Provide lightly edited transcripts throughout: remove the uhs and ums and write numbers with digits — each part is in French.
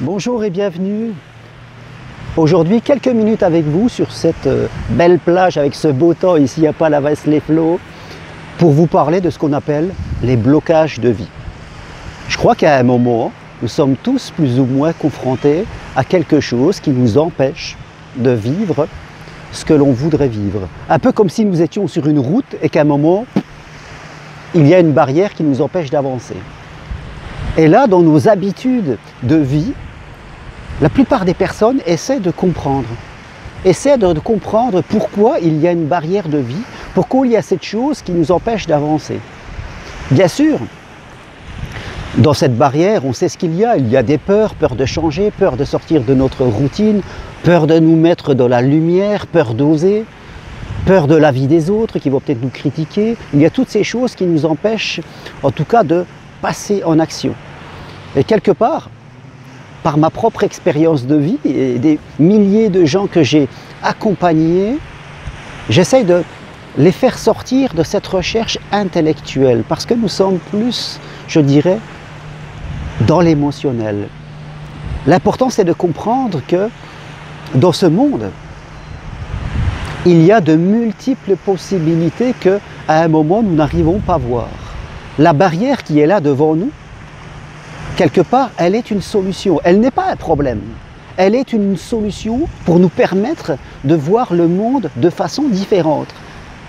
Bonjour et bienvenue. Aujourd'hui, quelques minutes avec vous sur cette belle plage avec ce beau temps ici à Palavas-les-Flots pour vous parler de ce qu'on appelle les blocages de vie. Je crois qu'à un moment, nous sommes tous plus ou moins confrontés à quelque chose qui nous empêche de vivre ce que l'on voudrait vivre. Un peu comme si nous étions sur une route et qu'à un moment, il y a une barrière qui nous empêche d'avancer. Et là, dans nos habitudes de vie, la plupart des personnes essaient de comprendre pourquoi il y a une barrière de vie, pourquoi il y a cette chose qui nous empêche d'avancer. Bien sûr, dans cette barrière, on sait ce qu'il y a des peurs, peur de changer, peur de sortir de notre routine, peur de nous mettre dans la lumière, peur d'oser, peur de la vie des autres qui vont peut-être nous critiquer. Il y a toutes ces choses qui nous empêchent, en tout cas, de passer en action. Et quelque part, par ma propre expérience de vie et des milliers de gens que j'ai accompagnés, j'essaye de les faire sortir de cette recherche intellectuelle parce que nous sommes plus, je dirais, dans l'émotionnel. L'important, c'est de comprendre que dans ce monde, il y a de multiples possibilités qu'à un moment, nous n'arrivons pas à voir. La barrière qui est là devant nous, quelque part, elle est une solution. Elle n'est pas un problème. Elle est une solution pour nous permettre de voir le monde de façon différente.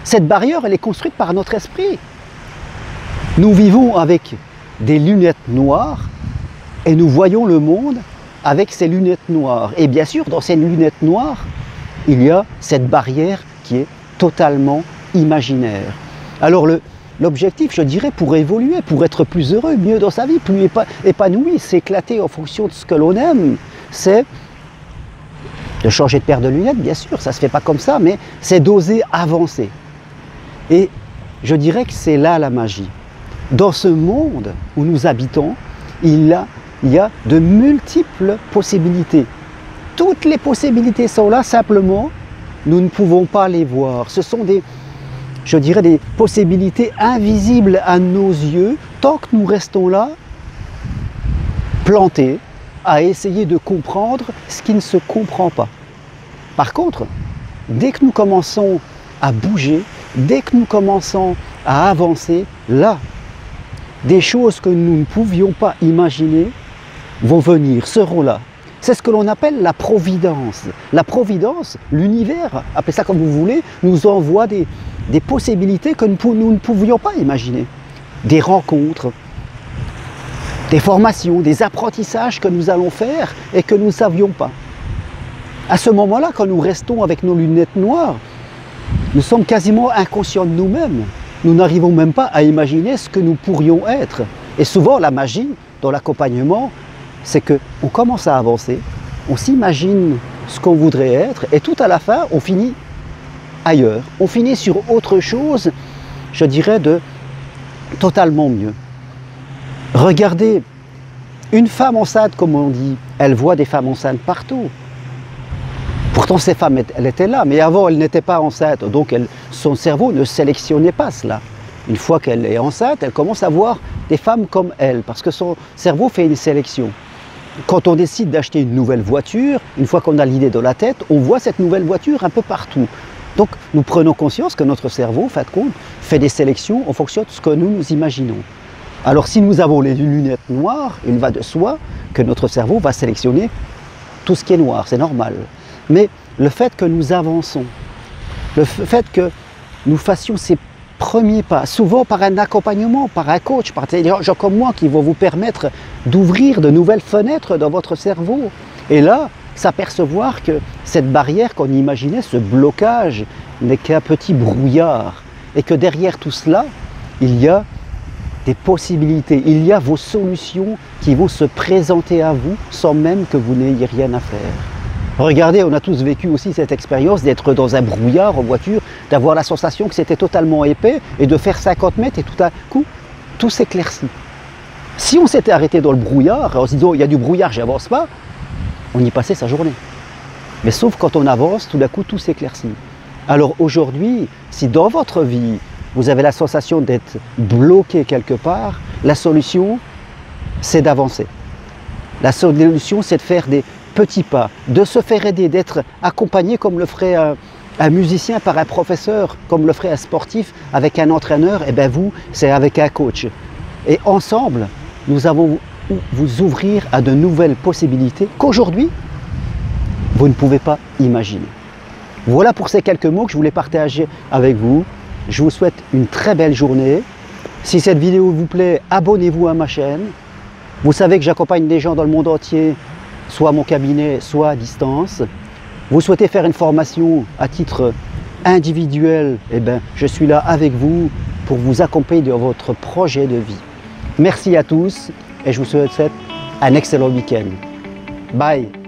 Cette barrière, elle est construite par notre esprit. Nous vivons avec des lunettes noires et nous voyons le monde avec ces lunettes noires. Et bien sûr, dans ces lunettes noires, il y a cette barrière qui est totalement imaginaire. Alors l'objectif, je dirais, pour évoluer, pour être plus heureux, mieux dans sa vie, plus épanoui, s'éclater en fonction de ce que l'on aime, c'est de changer de paire de lunettes, bien sûr, ça ne se fait pas comme ça, mais c'est d'oser avancer. Et je dirais que c'est là la magie. Dans ce monde où nous habitons, il y a de multiples possibilités. Toutes les possibilités sont là, simplement, nous ne pouvons pas les voir. Ce sont des possibilités invisibles à nos yeux, tant que nous restons là, plantés, à essayer de comprendre ce qui ne se comprend pas. Par contre, dès que nous commençons à bouger, dès que nous commençons à avancer, là, des choses que nous ne pouvions pas imaginer vont venir, seront là. C'est ce que l'on appelle la providence. La providence, l'univers, appelez ça comme vous voulez, nous envoie des possibilités que nous ne pouvions pas imaginer. Des rencontres, des formations, des apprentissages que nous allons faire et que nous ne savions pas. À ce moment-là, quand nous restons avec nos lunettes noires, nous sommes quasiment inconscients de nous-mêmes. Nous n'arrivons même pas à imaginer ce que nous pourrions être. Et souvent, la magie dans l'accompagnement, c'est qu'on commence à avancer, on s'imagine ce qu'on voudrait être, et tout à la fin, on finit ailleurs. On finit sur autre chose, je dirais, de totalement mieux. Regardez, une femme enceinte, comme on dit, elle voit des femmes enceintes partout. Pourtant, ces femmes, elles étaient là, mais avant, elles n'étaient pas enceintes, donc son cerveau ne sélectionnait pas cela. Une fois qu'elle est enceinte, elle commence à voir des femmes comme elle, parce que son cerveau fait une sélection. Quand on décide d'acheter une nouvelle voiture, une fois qu'on a l'idée dans la tête, on voit cette nouvelle voiture un peu partout. Donc, nous prenons conscience que notre cerveau, en fin de compte, fait des sélections en fonction de ce que nous imaginons. Alors, si nous avons les lunettes noires, il va de soi que notre cerveau va sélectionner tout ce qui est noir, c'est normal. Mais le fait que nous avançons, le fait que nous fassions ces premiers pas, souvent par un accompagnement, par un coach, par des gens comme moi qui vont vous permettre d'ouvrir de nouvelles fenêtres dans votre cerveau. Et là, s'apercevoir que cette barrière qu'on imaginait, ce blocage, n'est qu'un petit brouillard. Et que derrière tout cela, il y a des possibilités, il y a vos solutions qui vont se présenter à vous sans même que vous n'ayez rien à faire. Regardez, on a tous vécu aussi cette expérience d'être dans un brouillard en voiture, d'avoir la sensation que c'était totalement épais et de faire 50 mètres et tout à coup, tout s'éclaircit. Si on s'était arrêté dans le brouillard en se disant il y a du brouillard, j'avance pas, on y passait sa journée. Mais sauf quand on avance, tout d'un coup, tout s'éclaircit. Alors aujourd'hui, si dans votre vie, vous avez la sensation d'être bloqué quelque part, la solution, c'est d'avancer. La solution, c'est de faire des petits pas, de se faire aider, d'être accompagné comme le ferait un musicien par un professeur, comme le ferait un sportif avec un entraîneur. Et bien vous, c'est avec un coach. Et ensemble, nous allons vous ouvrir à de nouvelles possibilités qu'aujourd'hui, vous ne pouvez pas imaginer. Voilà pour ces quelques mots que je voulais partager avec vous. Je vous souhaite une très belle journée. Si cette vidéo vous plaît, abonnez-vous à ma chaîne. Vous savez que j'accompagne des gens dans le monde entier, soit à mon cabinet, soit à distance. Vous souhaitez faire une formation à titre individuel, eh bien, je suis là avec vous pour vous accompagner dans votre projet de vie. Merci à tous et je vous souhaite un excellent week-end. Bye!